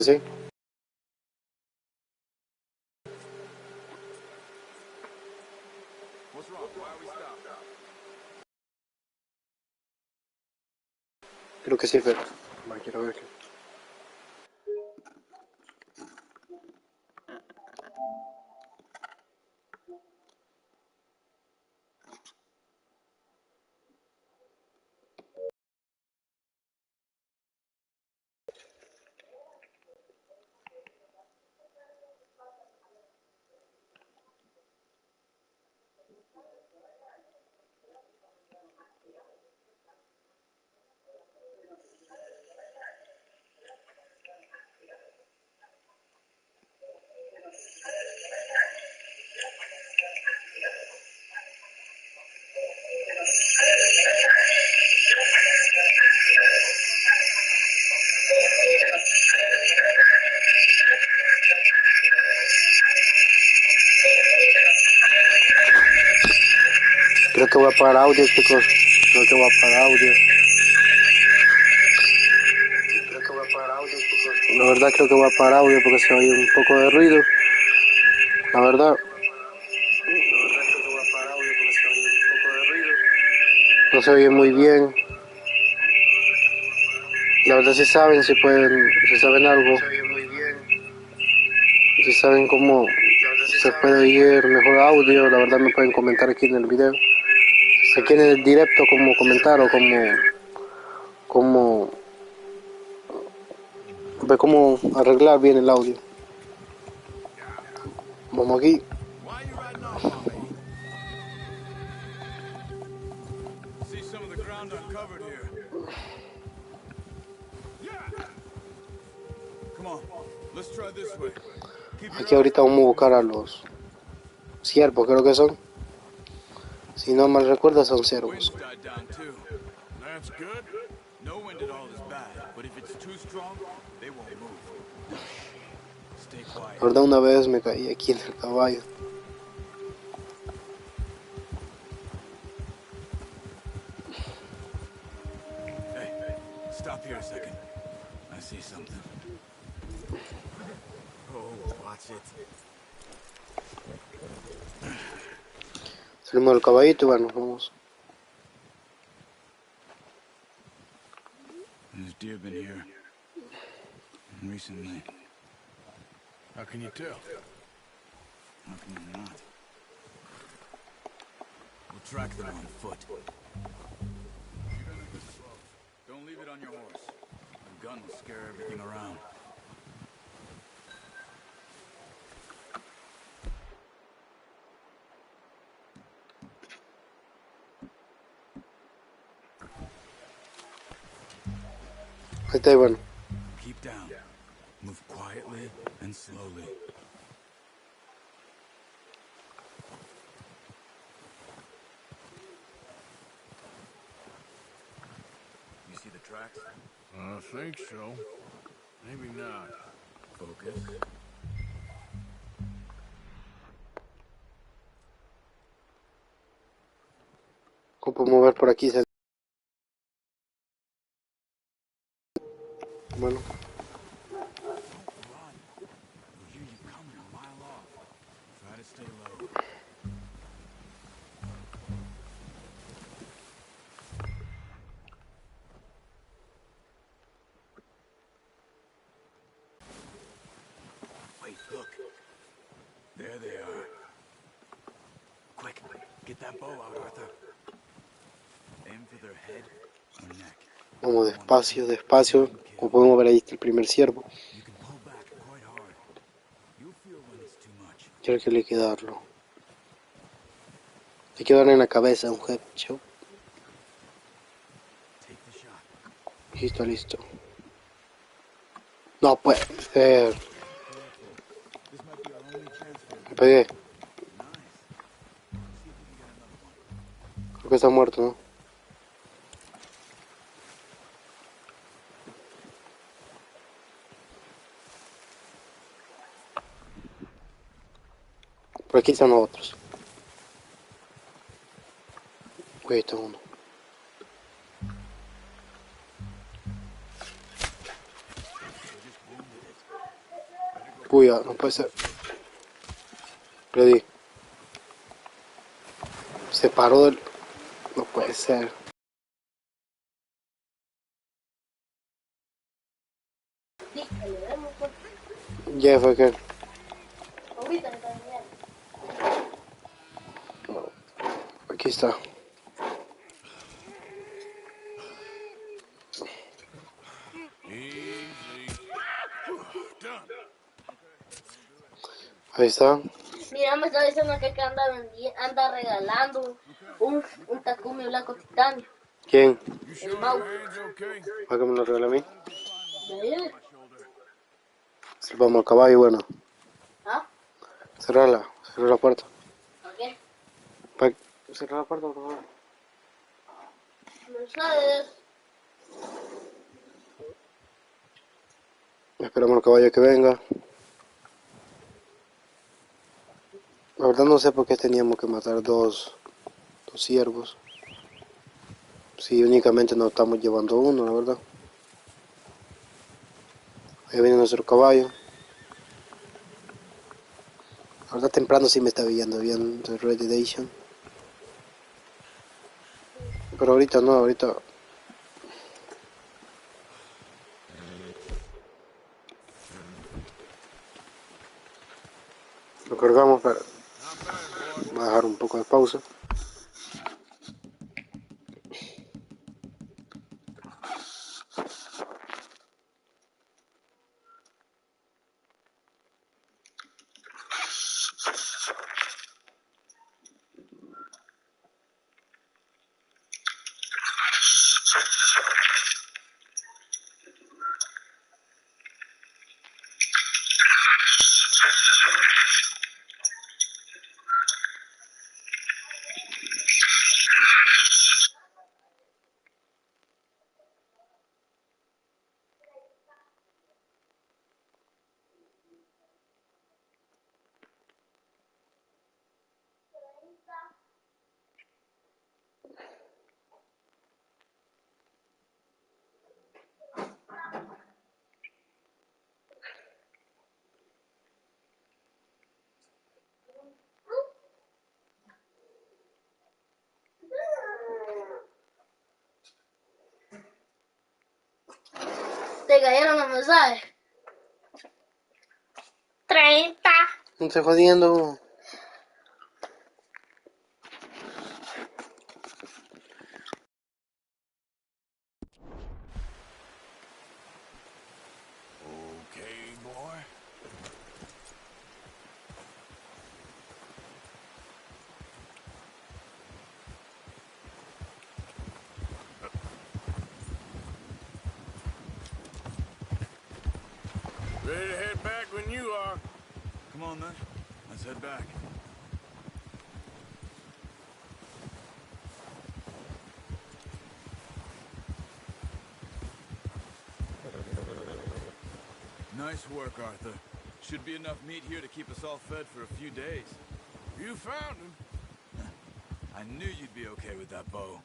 Sí. Creo que sí, pero quiero ver. Creo que voy a apagar audio, chicos. Creo que voy a apagar audio. La verdad creo que voy a apagar audio porque se oye un poco de ruido. La verdad. No se oye muy bien. La verdad si saben, si saben algo. Si saben cómo se puede oír mejor audio, la verdad me pueden comentar aquí en el video. Aquí en el directo como comentar o como ver cómo arreglar bien el audio. Vamos aquí. Aquí ahorita vamos a buscar a los ciervos, creo que son. Si no mal recuerdo, son ciervos. La verdad una vez me caí aquí en el caballo. Stop here a second. I see something. Oh, watch it. Salimos del caballito y bueno, vamos. There's deer been here recently. How can you tell? How can you not? We'll track them on foot. Don't leave it on your horse. A gun will scare everything around. Ahí está, bueno. Keep down. Move quietly and slowly. You see the tracks? I think so. Maybe not. Focus. ¿Cómo podemos ver por aquí? Bueno. Wait, look. There they are. Quick, get that bow out, Arthur. Aim for their head or neck. Vamos despacio, despacio. Como podemos ver ahí está el primer ciervo. You can pull back quite hard. You'll feel when it's too much. Quiero que liquidarlo. Hay que darle en la cabeza un headshot. Take the shot. Listo, listo. No puede ser. This might be our only chance for Me pegué. nice. See if we can get another one. Creo que está muerto, ¿no? Por aquí están los otros. Uy, ahí está uno. Puya, no puede ser. Ready. Se paró del... No puede ser. Ya fue que... Aquí está. Easy. Done. Ahí está. Mira, me está diciendo que anda regalando un Takumi blanco titanio. ¿Quién? You El sure mouse. your hand's okay? ¿Para que me lo regala a mí? ¿De Se vamos al caballo, bueno. ¿Ah? Cerrar la puerta. ¿Por qué? Cerrar la puerta, por favor. No sabes. Esperamos al caballo que venga. La verdad no sé por qué teníamos que matar dos ciervos. Si únicamente nos estamos llevando uno, la verdad. Ahí viene nuestro caballo. La verdad temprano sí me está viendo bien el Red Edition. Pero ahorita no, ahorita... Lo cargamos para Not bad, boy. bajar un poco de pausa. Te cayeron los mensajes. 30. No estoy jodiendo. Okay, boy. Ready to head back when you are. Come on then. Let's head back. Nice work, Arthur. Should be enough meat here to keep us all fed for a few days. You found him. I knew you'd be okay with that bow.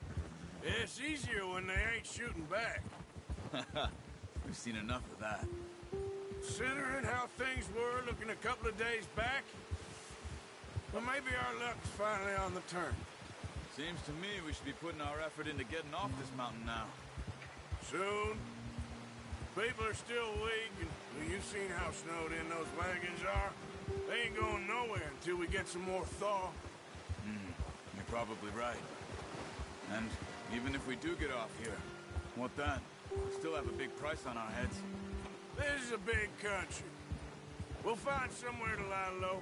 It's easier when they ain't shooting back. We've seen enough of that. Considering how things were looking a couple of days back, well, maybe our luck's finally on the turn. Seems to me we should be putting our effort into getting off this mountain now. Soon. People are still weak, and well, you've seen how snowed in those wagons are. They ain't going nowhere until we get some more thaw. You're probably right. And even if we do get off here, what then? We still have a big price on our heads. This is a big country. We'll find somewhere to lie low.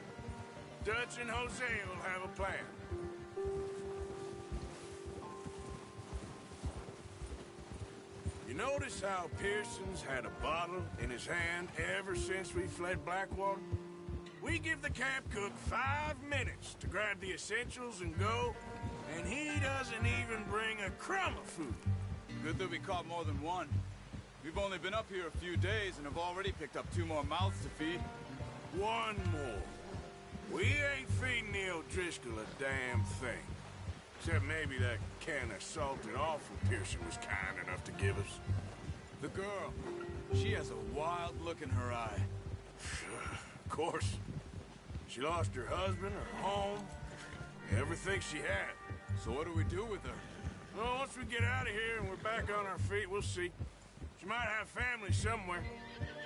Dutch and Jose will have a plan. You notice how Pearson's had a bottle in his hand ever since we fled Blackwater? We give the camp cook 5 minutes to grab the essentials and go, and he doesn't even bring a crumb of food. Good that we caught more than one. We've only been up here a few days and have already picked up 2 more mouths to feed. One more. We ain't feeding the O'Driscoll a damn thing. Except maybe that can of salted offal Pearson was kind enough to give us. The girl, she has a wild look in her eye. course. She lost her husband, her home, everything she had. So what do we do with her? Well, once we get out of here and we're back on our feet, we'll see. She might have family somewhere.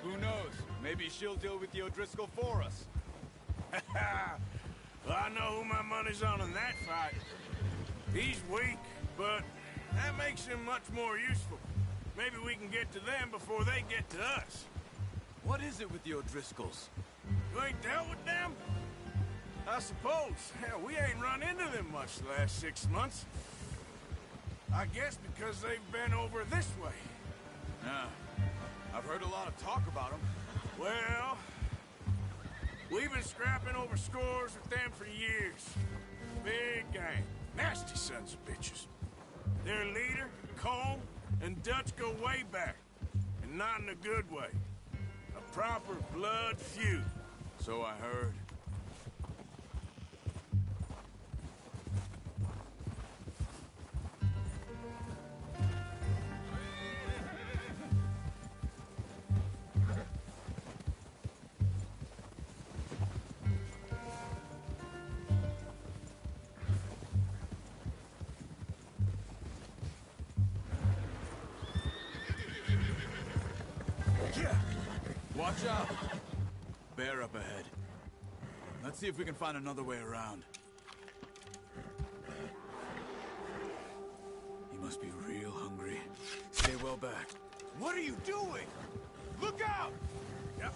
Who knows? Maybe she'll deal with the O'Driscoll for us. Well, I know who my money's on in that fight. He's weak, but that makes him much more useful. Maybe we can get to them before they get to us. What is it with the O'Driscolls? You ain't dealt with them? I suppose. Hell, we ain't run into them much the last 6 months. I guess because they've been over this way. Yeah, I've heard a lot of talk about them. Well, we've been scrapping over scores with them for years. Big gang. Nasty sons of bitches. Their leader, Colm, and Dutch go way back. And not in a good way. A proper blood feud. So I heard. Watch out! Bear up ahead. Let's see if we can find another way around. He must be real hungry. Stay well back. What are you doing? Look out! Yep.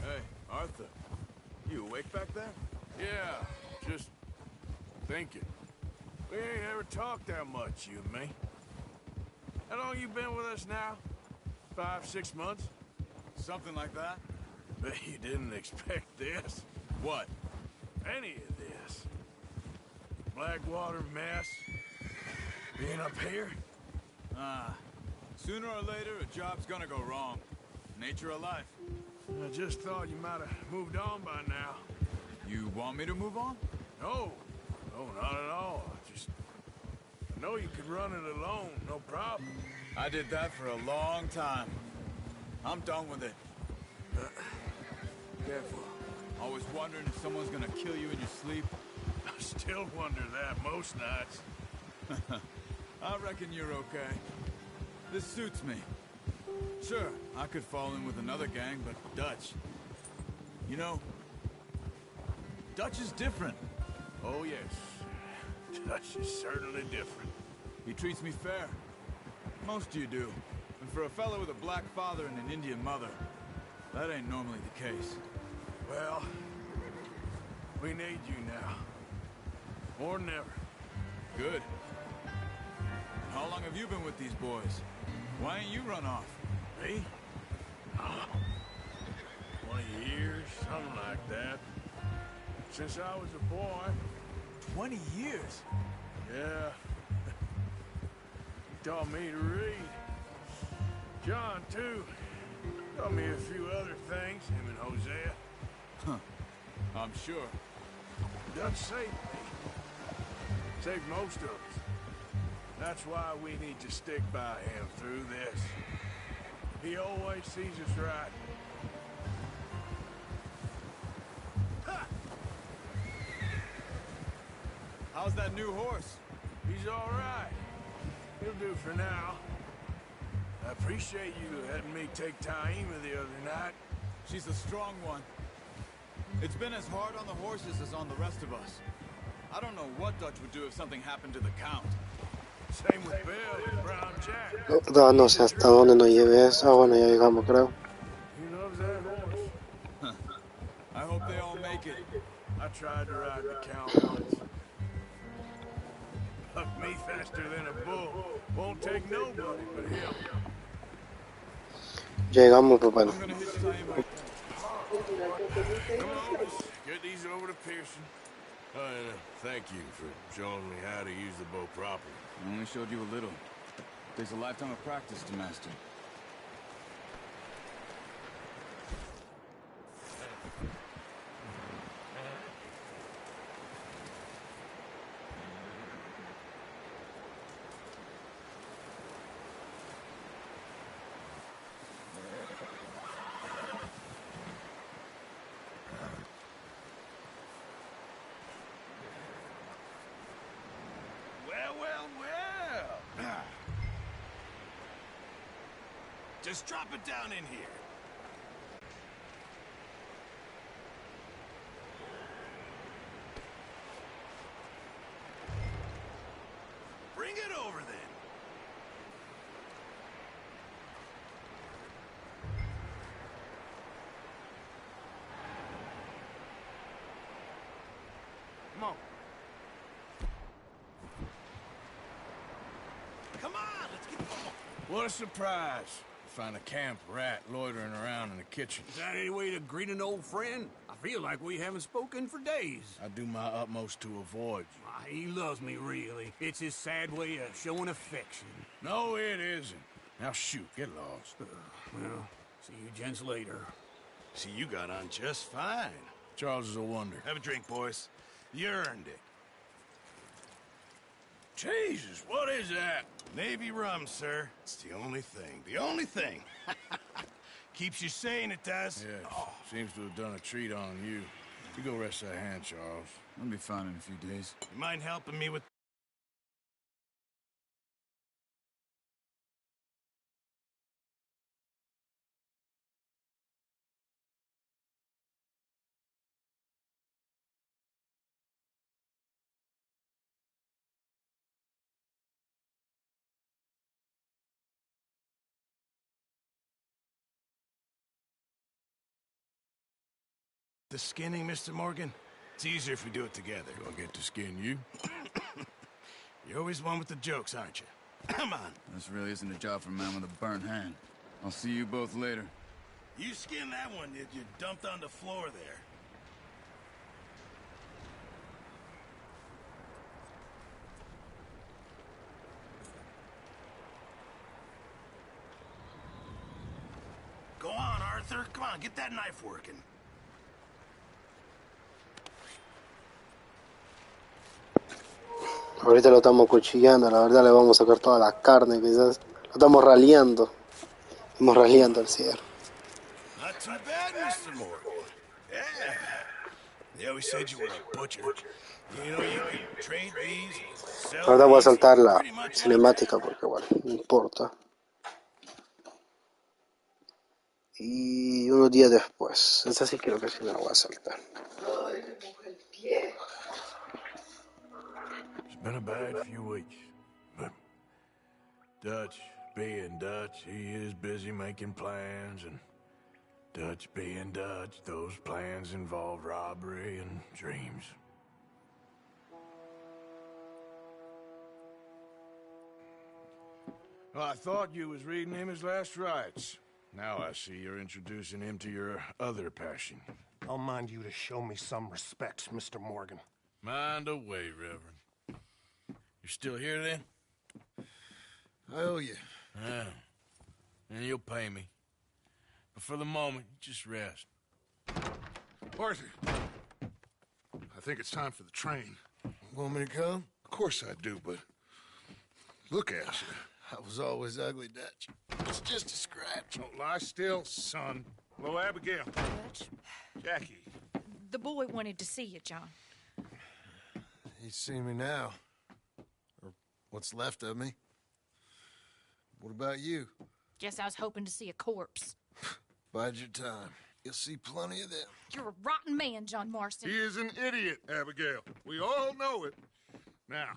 Hey, Arthur. You awake back there? Yeah, just thinking. We ain't ever talked that much, you and me. How long you been with us now? 5, 6 months? Something like that? Bet you didn't expect this. What? Any of this. Blackwater mess. Being up here? Sooner or later, a job's gonna go wrong. Nature of life. I just thought you might have moved on by now. You want me to move on? No. No, not at all. I know you could run it alone, no problem. I did that for a long time. I'm done with it. Careful. Always wondering if someone's gonna kill you in your sleep. I still wonder that most nights. I reckon you're okay. This suits me. Sure, I could fall in with another gang, but Dutch... You know, Dutch is different. Oh, yes. Dutch is certainly different. He treats me fair. Most of you do. And for a fellow with a black father and an Indian mother, that ain't normally the case. Well, we need you now. More than ever. Good. How long have you been with these boys? Why ain't you run off? Me? Oh, 20 years, something like that. Since I was a boy. 20 years? Yeah. He taught me to read. John, too. Taught me a few other things, him and Hosea. Huh. I'm sure. Dutch saved me. Saved most of us. That's why we need to stick by him through this. He always sees us right. Ha! How's that new horse? He's all right. He'll do for now. I appreciate you letting me take Taima the other night. She's a strong one. It's been as hard on the horses as on the rest of us. I don't know what Dutch would do if something happened to the Count. Same with Bill and Brown Jack. No sé hasta dónde nos lleve eso. Ah, bueno, ya llegamos, creo. He loves that horse. Huh. I hope they all make it. I tried to ride the Count once. Hucked me faster than a bull. Won't take nobody but him. Llegamos, pues bueno. I'm gonna hitch Taima. Come on, let's get these over to Pearson. Thank you for showing me how to use the boat properly. I only showed you a little. Takes a lifetime of practice to master. Well. Just drop it down in here. Bring it over then. Come on. Come on, let's get going. What a surprise. Find a camp rat loitering around in the kitchen. Is that any way to greet an old friend? I feel like we haven't spoken for days. I do my utmost to avoid you. Why, he loves me, really. It's his sad way of showing affection. No, it isn't. Now shoot, get lost. Well, see you gents later. See, you got on just fine. Charles is a wonder. Have a drink, boys. You earned it. Jesus, what is that? Navy rum, sir. It's the only thing. The only thing. Keeps you sane, it does. Yeah, seems to have done a treat on you. You go rest that hand, Charles. I'll be fine in a few days. You mind helping me with... the skinning, Mr. Morgan? It's easier if we do it together. Do I get to skin you? You're always one with the jokes, aren't you? Come on. This really isn't a job for a man with a burnt hand. I'll see you both later. You skinned that one, did you? Dumped on the floor there. Go on, Arthur. Come on, get that knife working. Ahorita lo estamos cuchillando, la verdad le vamos a sacar toda la carne, quizás. Lo estamos raleando. Estamos raleando el cierre. Not too bad, Mr. Morgan. Yeah. They always said you were a butcher. You know, you could trade these, sell Ahora voy a these, saltar la pretty much cinemática porque, bueno, no importa. Y unos días después, esta sí creo que sí me la voy a saltar. It's been a bad few weeks, but Dutch being Dutch, he is busy making plans, and Dutch being Dutch, those plans involve robbery and dreams. Well, I thought you was reading him his last rites. Now I see you're introducing him to your other passion. I'll mind you to show me some respect, Mr. Morgan. Mind away, Reverend. You're still here, then? I owe you. Yeah. And you'll pay me. But for the moment, just rest. Arthur, I think it's time for the train. Want me to come? Of course I do, but look at you. I was always ugly, Dutch. It's just a scratch. Don't lie still, son. Hello, Abigail. Dutch, Jackie. the boy wanted to see you, John. He's seen me now. Or what's left of me. What about you? Guess I was hoping to see a corpse. Bide your time. You'll see plenty of them. You're a rotten man, John Marston. He is an idiot, Abigail. We all know it. Now,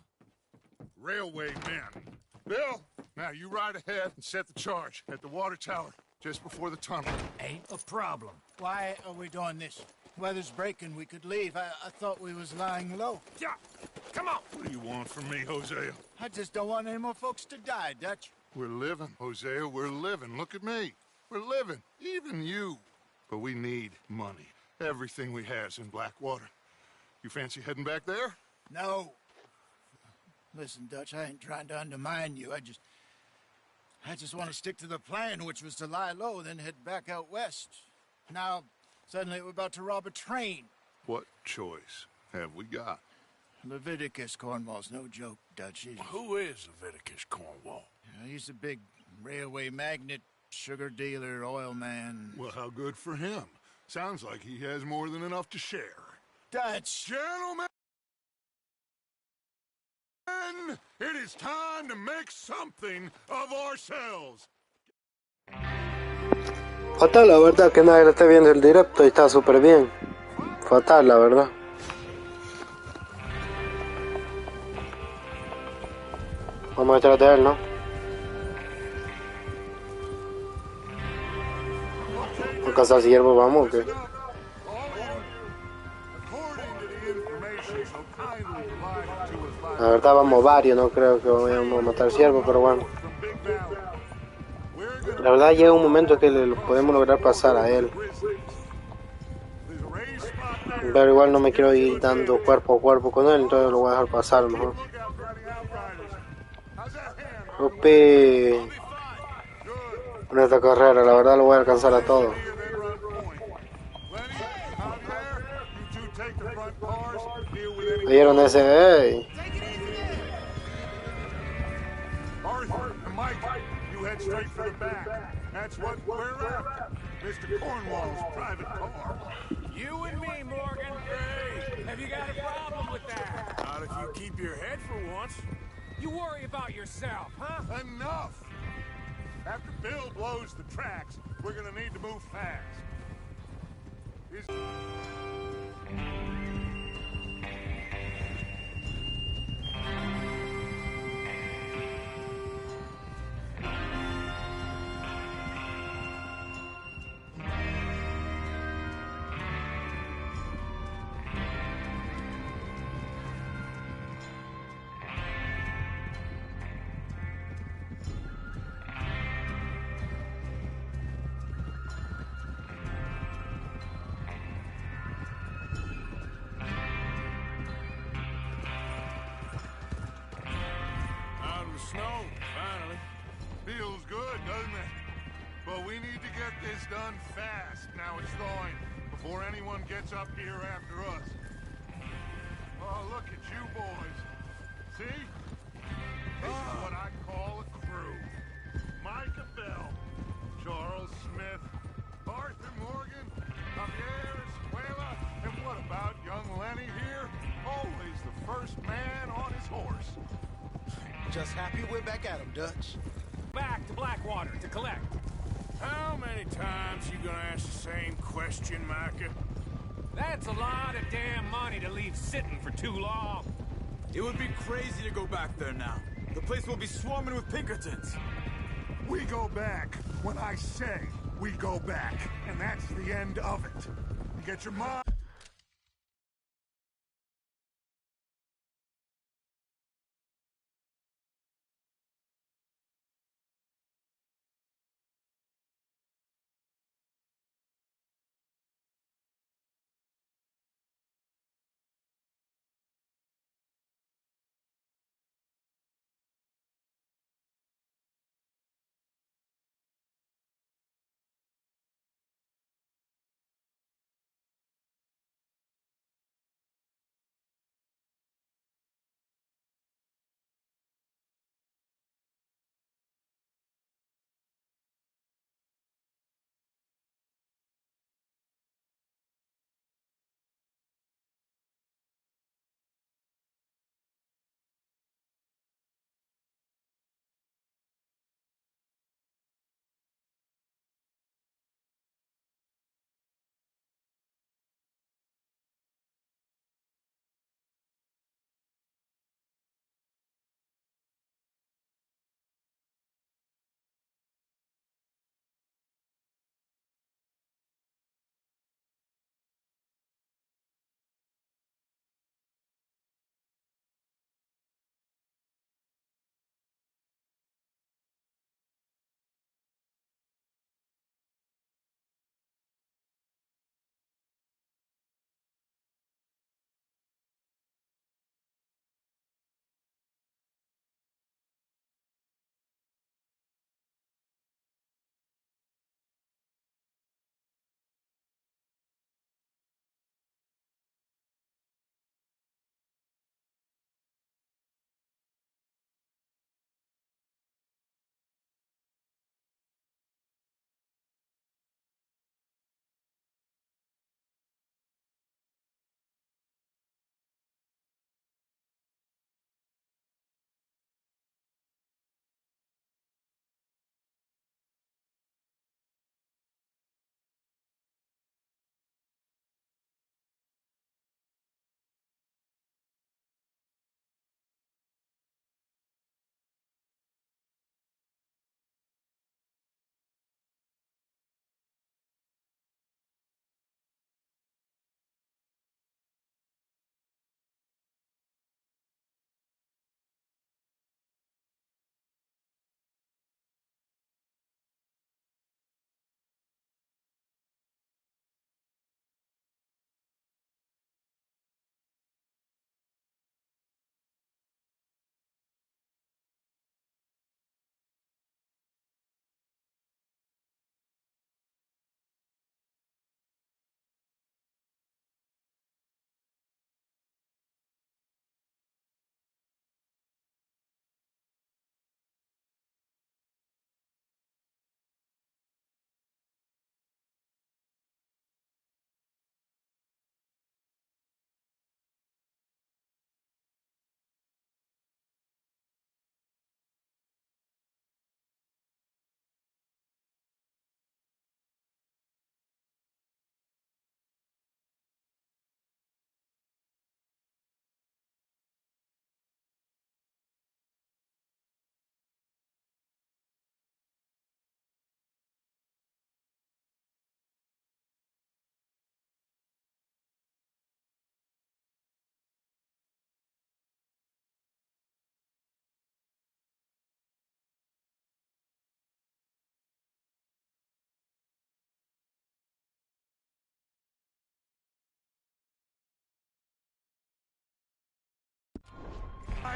railway men. Bill, now you ride ahead and set the charge at the water tower just before the tunnel. Ain't a problem. Why are we doing this? Weather's breaking. We could leave. I thought we was lying low. Yeah, come on. What do you want from me, Hosea? I just don't want any more folks to die, Dutch. We're living, Hosea. We're living. Look at me. We're living. Even you. But we need money. Everything we has in Blackwater. You fancy heading back there? No. Listen, Dutch, I ain't trying to undermine you. I just want to stick to the plan, which was to lie low, then head back out west. Now, suddenly we're about to rob a train. What choice have we got? Leviticus Cornwall's no joke, Dutch. Who is Leviticus Cornwall? He's a big railway magnate, sugar dealer, oil man. Well, how good for him. Sounds like he has more than enough to share. Dutch! Gentlemen, it is time to make something of ourselves. Fatal, la verdad, que nadie le esté viendo el directo y está súper bien. Fatal, la verdad. Vamos detrás de él, ¿no? ¿A cazar ciervo vamos o qué? La verdad vamos varios, no creo que vayamos a matar ciervos, pero bueno. La verdad llega un momento que le podemos lograr pasar a él. Pero igual no me quiero ir dando cuerpo a cuerpo con él, entonces lo voy a dejar pasar mejor. Upi. En esta carrera, la verdad lo voy a alcanzar a todos. ¿Vieron ese? ¡Ey! Straight for the back. That's what we're after. Mr. Cornwall's private car. You and me, Morgan. Hey, Have you got a problem with that? not if you keep your head for once. You worry about yourself, huh? Enough! After Bill blows the tracks, we're gonna need to move fast. Snow, finally. Feels good, doesn't it? But we need to get this done fast. Now it's thawing, before anyone gets up here after us. Oh, look at you boys. See? This is what I call a crew. Micah Bell, Charles Smith, Arthur Morgan, Javier Escuela, and what about young Lenny here? Always the first man on his horse. Just happy we're back at him, Dutch. Back to Blackwater to collect. How many times you gonna ask the same question, Micah? That's a lot of damn money to leave sitting for too long. It would be crazy to go back there now. The place will be swarming with Pinkertons. We go back when I say we go back, and that's the end of it. Get your mind.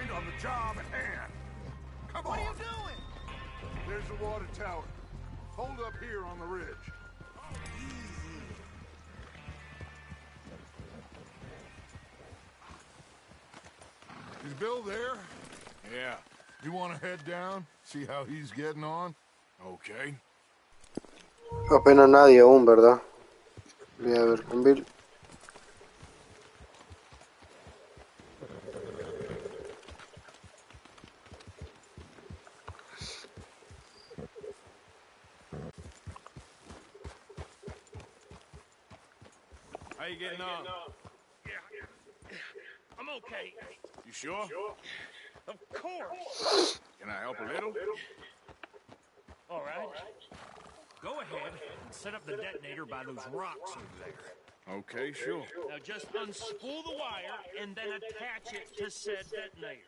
mind on the job at hand. Come on. What are you doing? There's the water tower. Hold up here on the ridge. Is Bill there? Yeah. You want to head down? See how he's getting on? Okay. Apenas nadie aún, ¿verdad? Voy a ver con Bill. How you getting on? Yeah. I'm okay. You sure? Of course. Can I help a little? All right. Go ahead and set up the detonator by those rocks over there. Okay, sure. Now just unspool the wire and then attach it to said detonator.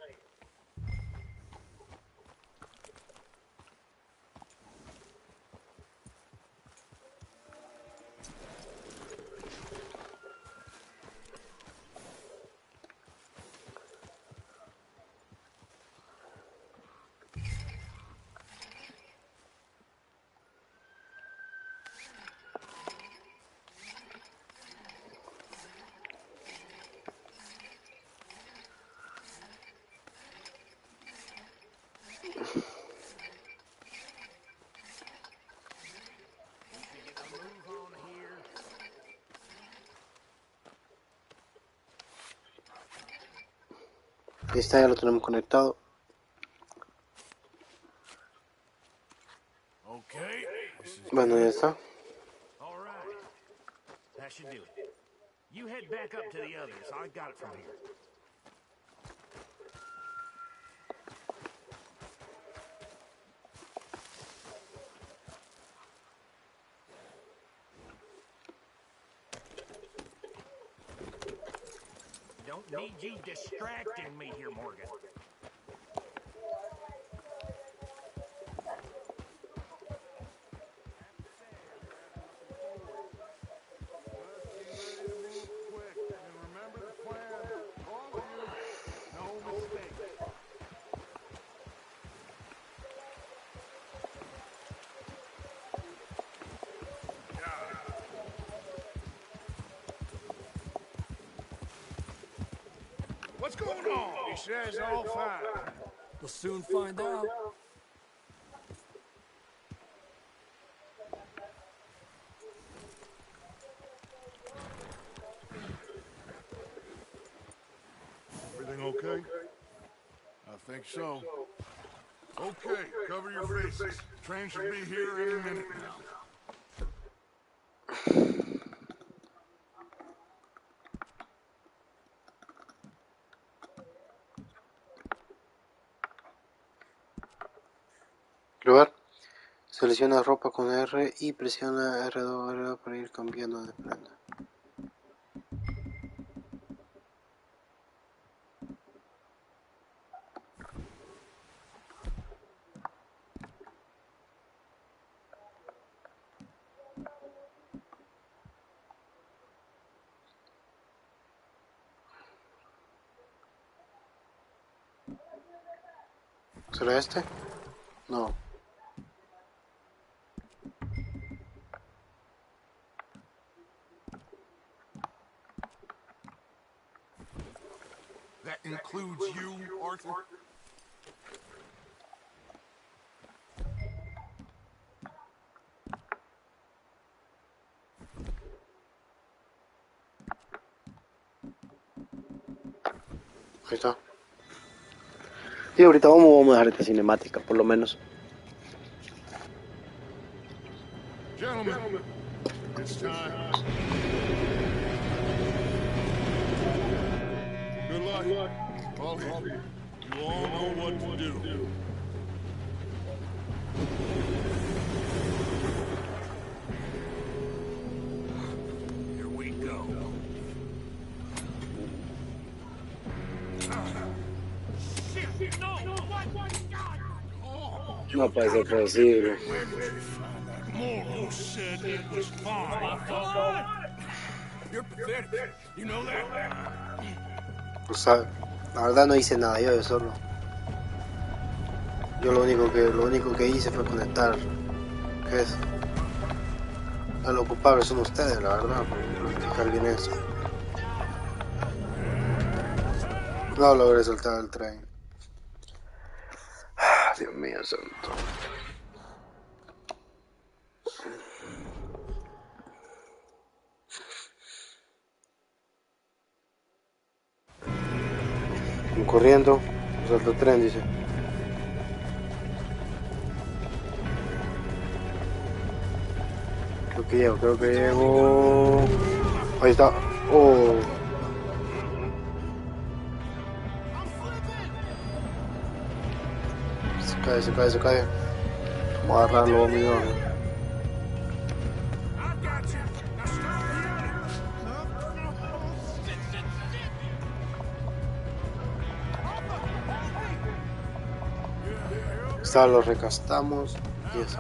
Ahí está, ya lo tenemos conectado. Okay. Bueno, ya está. All right. That should do it. You head back up to the others. I got it from here. Don't need you distracting me here, Morgan. What's going on? He says all fine. We'll soon find out. Everything okay? I think so. Okay, cover your faces. Train should be here any minute now. Lugar. Selecciona ropa con R y presiona R2 para ir cambiando de prenda. ¿Será este? No. That includes you, Arthur? Ahí está. Y ahorita vamos a dejar esta cinemática, por lo menos. Gentlemen, it's time. Good luck. All here. You all know what to do. Here we go. Shit! No! What? No puede ser posible. Where did you find that moron said it was fine? Come on! You're pathetic. You know that? Tú sabes. La verdad no hice nada yo solo. Yo lo único que hice fue conectar. ¿Qué es? Los ocupables son ustedes, la verdad, por explicar bien eso. No logré saltar el tren. Dios mío santo. Corriendo, salto el tren, dice. Creo que llego. Ahí está. Oh. Se cae. Vamos a agarrarlo, amigo. Está, lo recastamos y eso.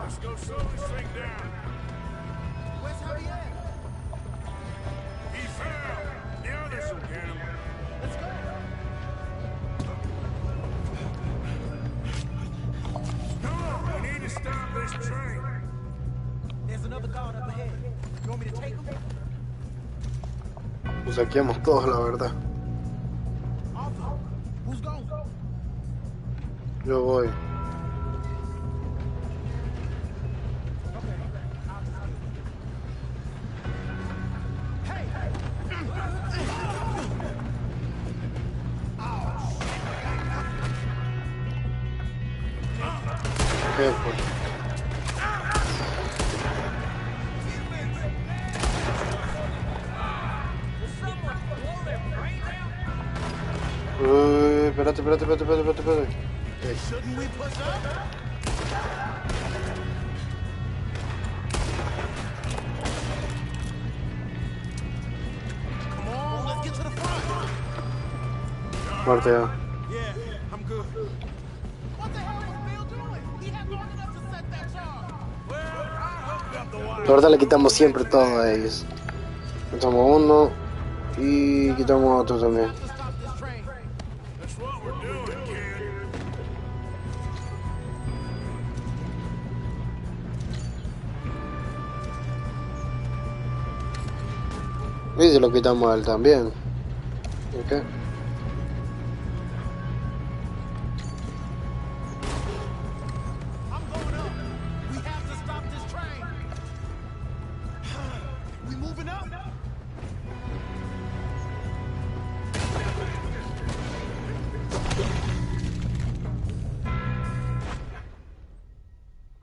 Pues saqueamos todos, la verdad. Yo voy. ¿Qué fue? Espérate. Muerte ya. La verdad le quitamos siempre todo a ellos. Quitamos uno y quitamos otro también. Y se lo quitamos a él también. ¿Ok?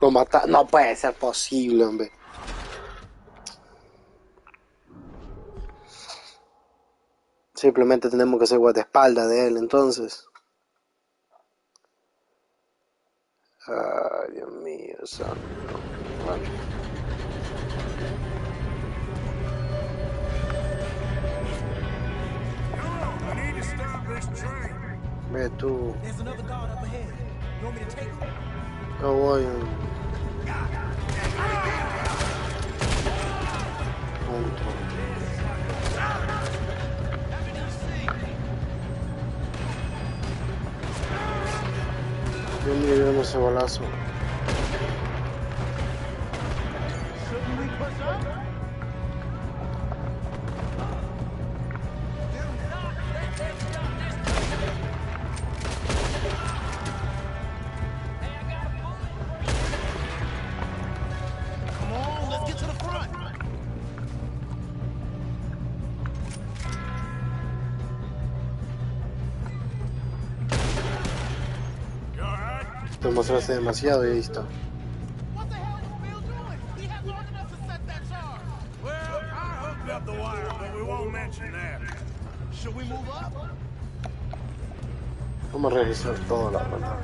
Lo mata. No puede ser posible, hombre. Simplemente tenemos que ser guardaespaldas de él, entonces. Ay, Dios mío, santo. Bueno. Ve tú. No voy. Punto. Yo me llevo ese balazo. Te mostraste demasiado y ahí está. Vamos a revisar todo, la verdad.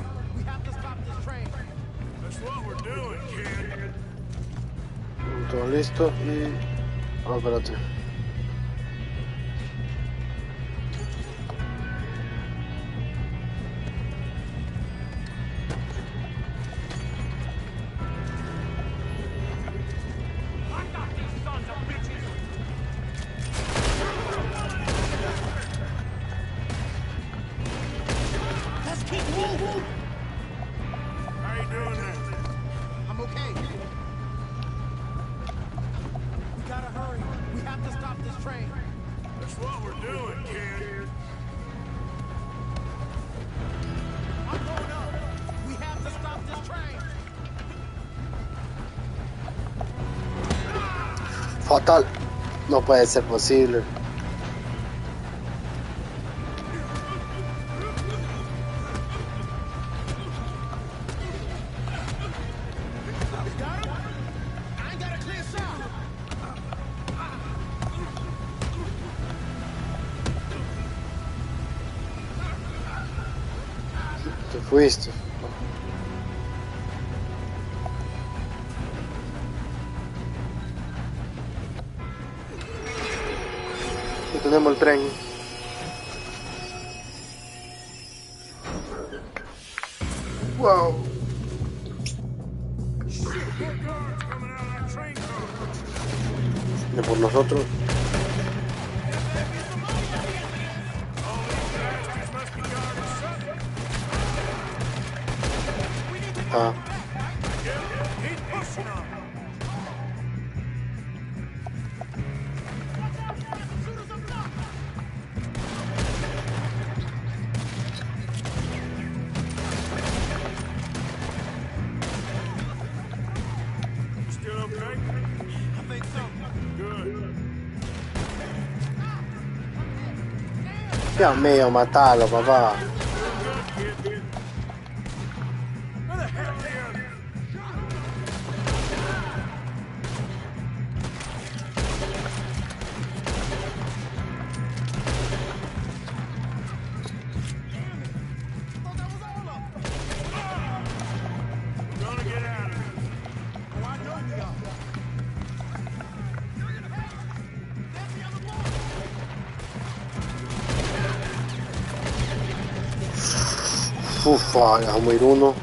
Todo listo y... Oh, espérate. How you doing there? I'm okay. We gotta hurry. We have to stop this train. That's what we're doing, kid. I'm going up. We have to stop this train. Fatal. No puede ser posible. I ain't got a clear shot. Te fuiste. Y tenemos el tren. Wow. De por nosotros. Ah. Still okay? I think so. Good. Dios mío, matalo, papá. Where the hell are the others? We're gonna get out of this. Oh, I know we are. There's the other boy. Ufa, a morir uno.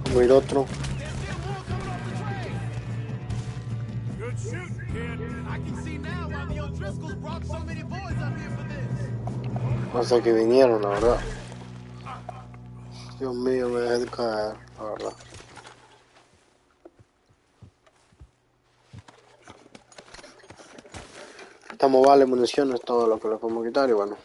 A morir otro. There's still more coming off the train. Good shooting, kid. I can see now why the O'Driscolls brought so many boys up here for this. Hasta que vinieron, la verdad. Dios mío, me dejé de caer, la verdad. Estamos vale, municiones, todo lo que le podemos quitar y bueno.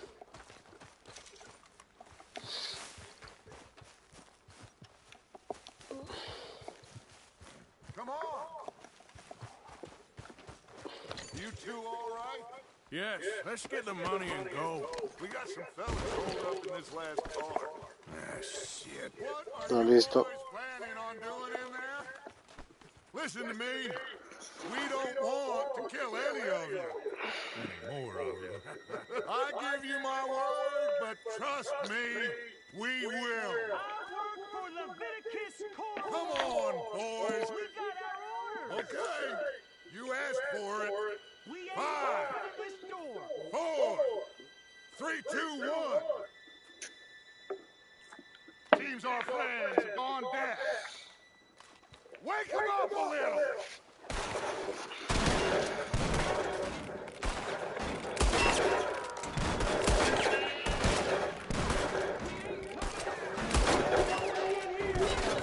Come on! You two all right? Yes, let's get the money and go. We got some fellas holed up in this last car. Ah, shit. What No, are you listo. boys planning on doing in there? Listen to me. We don't want to kill any of you. Any more of you. I give you my word, but trust me, we will. For Leviticus Corps. Come on, boys. We got our orders. Okay. You asked for it. We ain't 5, opening this door. 4, 3, 2, 1. Seems our friends have gone deaf. Wake them up a little.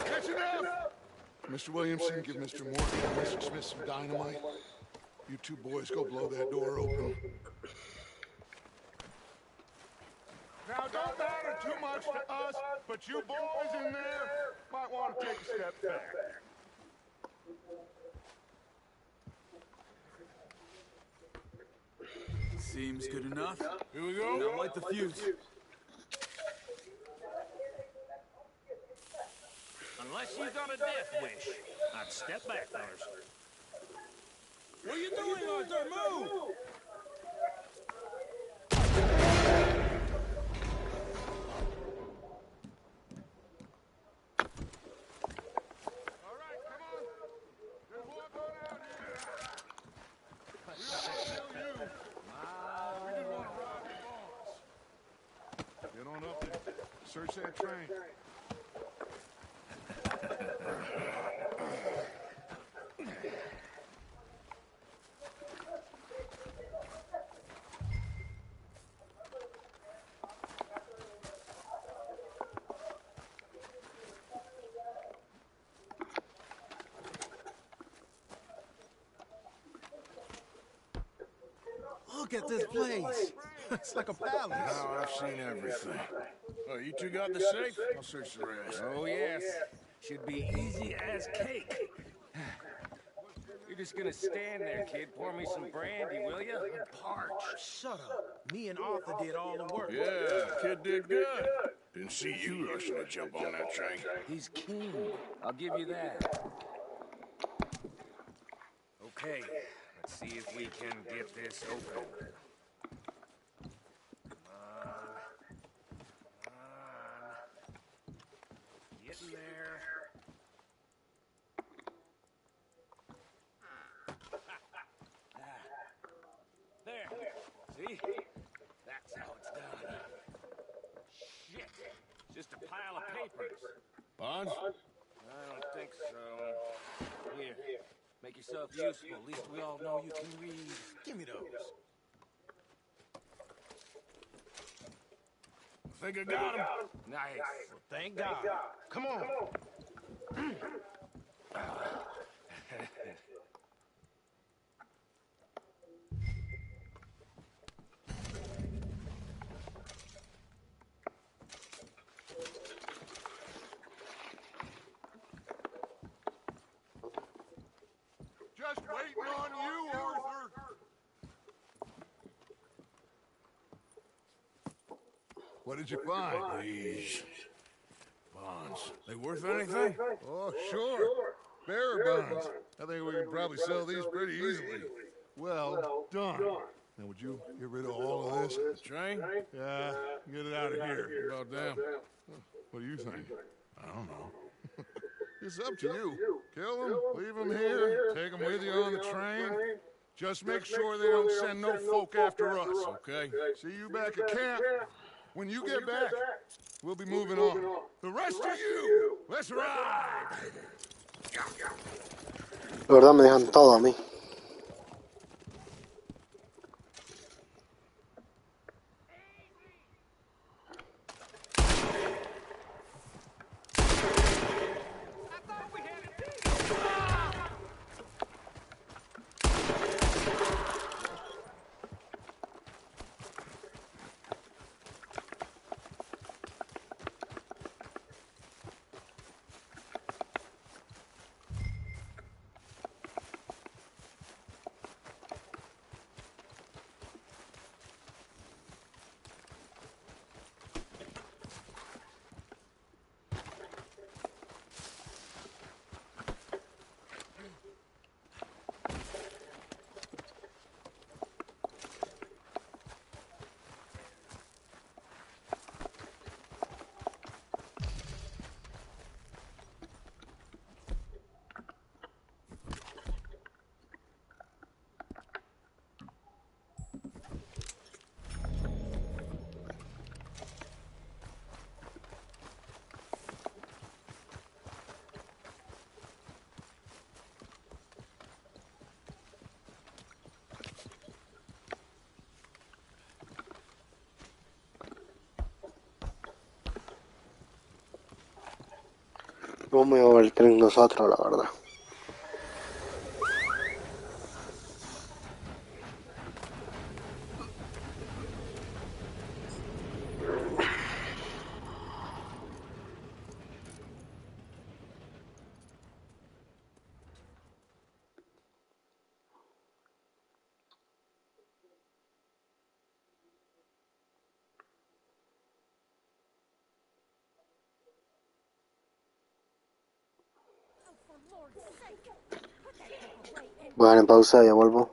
That's enough. Mr. Williamson, give Mr. Morgan and Mr. Smith some dynamite. You two boys go blow that door open. Now, don't matter too much to us, but you boys in there might want to take a step back. Seems good enough. Here we go. Now light the fuse. Unless you got a death wish, I'd step back first. What are you doing, Arthur? Move! All right, come on. There's one going out here. We'll kill you. We just want to rob your boss. Get on up there. Search that train. Look at this place. It's like a palace. Now I've seen everything. Oh, you two got the safe? I'll search the rest. Oh, yes. Should be easy as cake. You're just gonna stand there, kid. Pour me some brandy, will you? I'm parched. Shut up. Me and Arthur did all the work. Yeah, kid did good. Didn't see you rushing to jump on that train. He's keen. I'll give you that. Okay, let's see if we can get this open. Come on. Getting there. There. See? That's how it's done. Shit. Just a pile of papers. Bonds? I don't think so. Here. Make yourself useful. At least we all know you can read. Give me those. I think I got him. Nice. Well, thank God. Come on. Just waiting on you, Arthur. What did you find? These bonds. They worth anything? Oh, sure. Bearer bonds. I think we can probably sell these pretty easily. Well done. Now, would you get rid of all of this? Train? Yeah, get it out of here. About damn. What do you think? I don't know. It's up to you. Kill them, leave them here, take them with you on the train. Just make sure they don't send no folk after us. Okay. See you back at camp. When you get back, we'll be moving on. The rest of you, let's ride. La verdad me dejan todo a mí. Vamos a llevar el tren nosotros, la verdad. Voy a dar en pausa y ya vuelvo.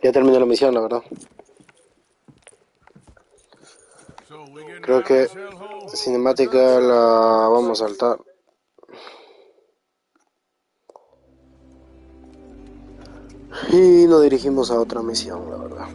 Ya terminó la misión, la verdad. So we getting Creo out of que this hellhole? cinemática la vamos a saltar. Y nos dirigimos a otra misión, la verdad.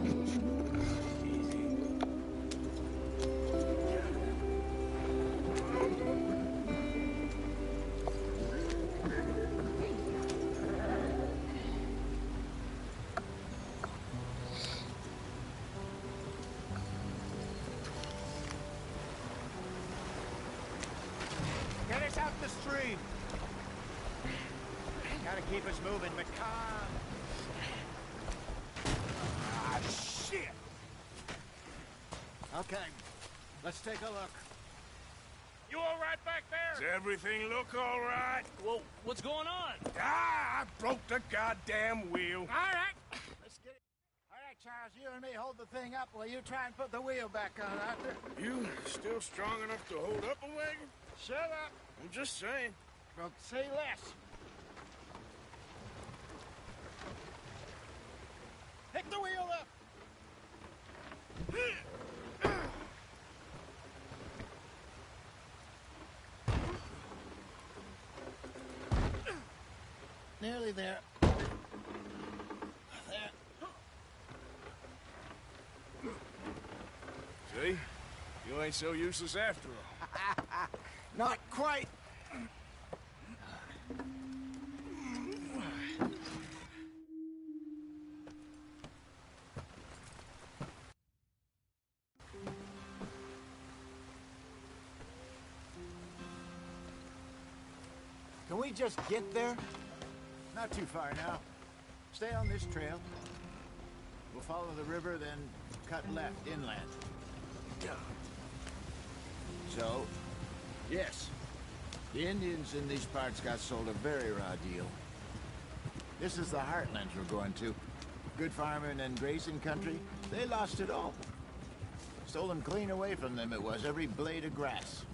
Get us out the stream. Gotta keep us moving, but calm. Ah, shit! Okay, let's take a look. You all right back there? Does everything look all right? Well, what's going on? Ah, I broke the goddamn wheel. All right, let's get it. All right, Charles, you and me hold the thing up while you try and put the wheel back on, Arthur. You still strong enough to hold up a wagon? Shut up. I'm just saying. Well, say less. Pick the wheel up. Nearly there. There. See? You ain't so useless after all. Not quite. Can we just get there? Not too far now. Stay on this trail. We'll follow the river, then cut left inland. So, yes, the Indians in these parts got sold a very raw deal. This is the heartlands we're going to. Good farming and grazing country, they lost it all. Stolen clean away from them it was, every blade of grass.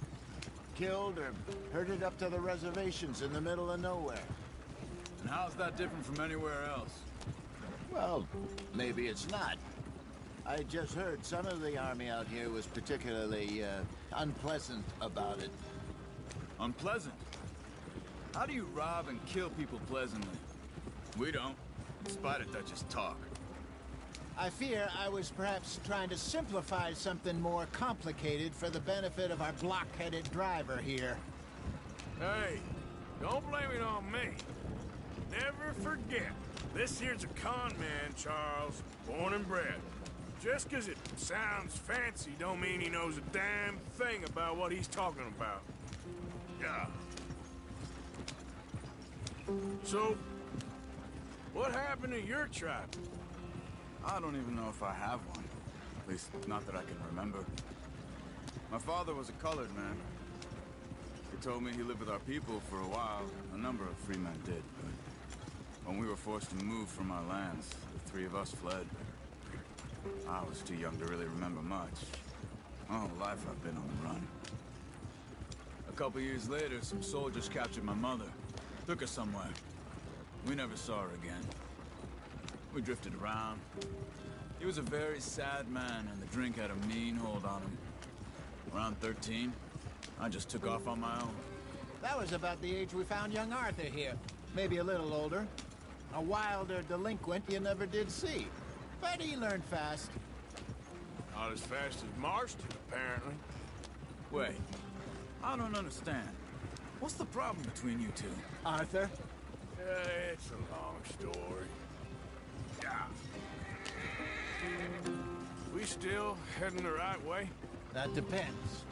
Killed or herded up to the reservations in the middle of nowhere. And how's that different from anywhere else? Well, maybe it's not. I just heard some of the army out here was particularly unpleasant about it. Unpleasant? How do you rob and kill people pleasantly? We don't, despite it, that just talk. I fear I was perhaps trying to simplify something more complicated for the benefit of our block-headed driver here. Hey, don't blame it on me. Never forget, this here's a con man, Charles, born and bred. Just 'cause it sounds fancy don't mean he knows a damn thing about what he's talking about. Yeah. So, what happened to your tribe? I don't even know if I have one. At least, not that I can remember. My father was a colored man. He told me he lived with our people for a while. A number of free men did, but when we were forced to move from our lands, the three of us fled. I was too young to really remember much. My whole life I've been on the run. A couple years later, some soldiers captured my mother. Took her somewhere. We never saw her again. We drifted around. He was a very sad man, and the drink had a mean hold on him. Around 13, I just took off on my own. That was about the age we found young Arthur here. Maybe a little older. A wilder delinquent you never did see. But he learned fast. Not as fast as Marston, apparently. Wait, I don't understand. What's the problem between you two? Arthur? It's a long story. Yeah. We still heading the right way? That depends.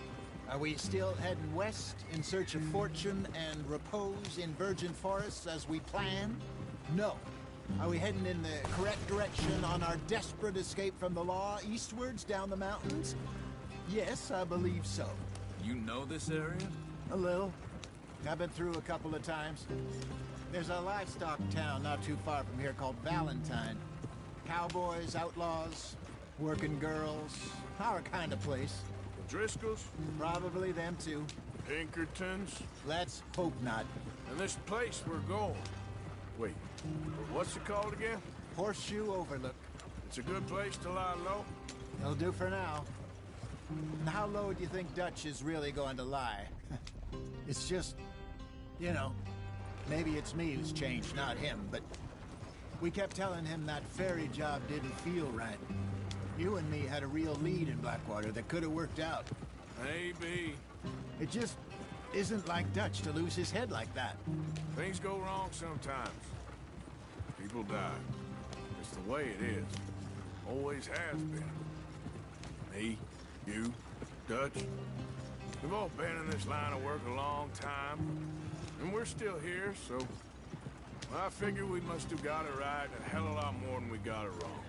Are we still heading west in search of fortune and repose in virgin forests as we planned? No. Are we heading in the correct direction on our desperate escape from the law eastwards down the mountains? Yes, I believe so. You know this area? A little. I've been through a couple of times. There's a livestock town not too far from here called Valentine. Cowboys, outlaws, working girls, our kind of place. Driscoll's? Probably them too. Pinkertons? Let's hope not. And this place we're going. Wait, what's it called again? Horseshoe Overlook. It's a good place to lie low? It'll do for now. And how low do you think Dutch is really going to lie? It's just, you know, maybe it's me who's changed, not him, but we kept telling him that ferry job didn't feel right. You and me had a real lead in Blackwater that could have worked out. Maybe. It just isn't like Dutch to lose his head like that. Things go wrong sometimes. People die. It's the way it is. Always has been. Me, you, Dutch. We've all been in this line of work a long time. And we're still here, so... I figure we must have got it right a hell of a lot more than we got it wrong.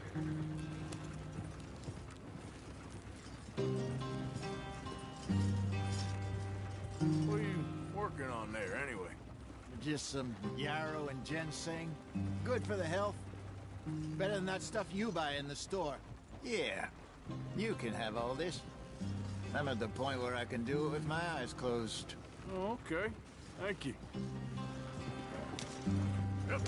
What are you working on there, anyway? Just some yarrow and ginseng. Good for the health. Better than that stuff you buy in the store. Yeah, you can have all this. I'm at the point where I can do it with my eyes closed. Oh, okay. Thank you. Yep.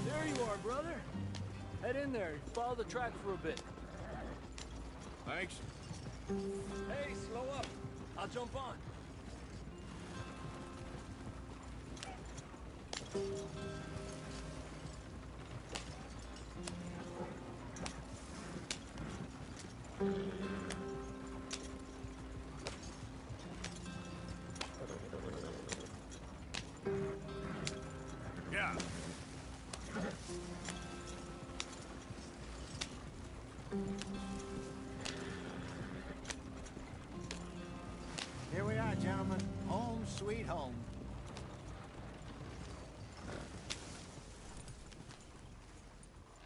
There you are, brother. Head in there. Follow the track for a bit. Thanks. Hey, slow up. I'll jump on. Yeah. Here we are, gentlemen. Home sweet home.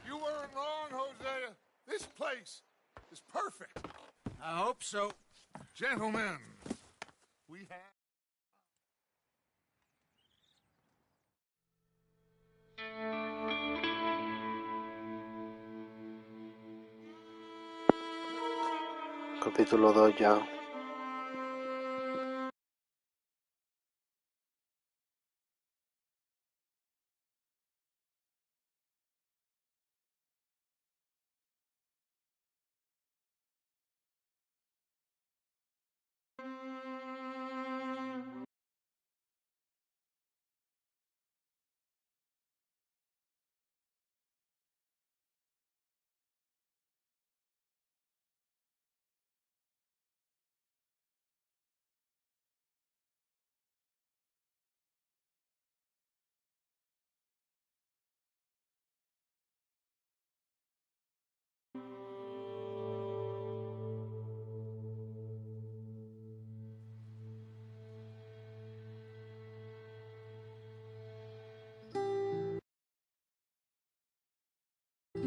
You weren't wrong, Hosea. This place is perfect. I hope so. Gentlemen, we have... Capítulo 2 ya.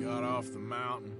Got off the mountain,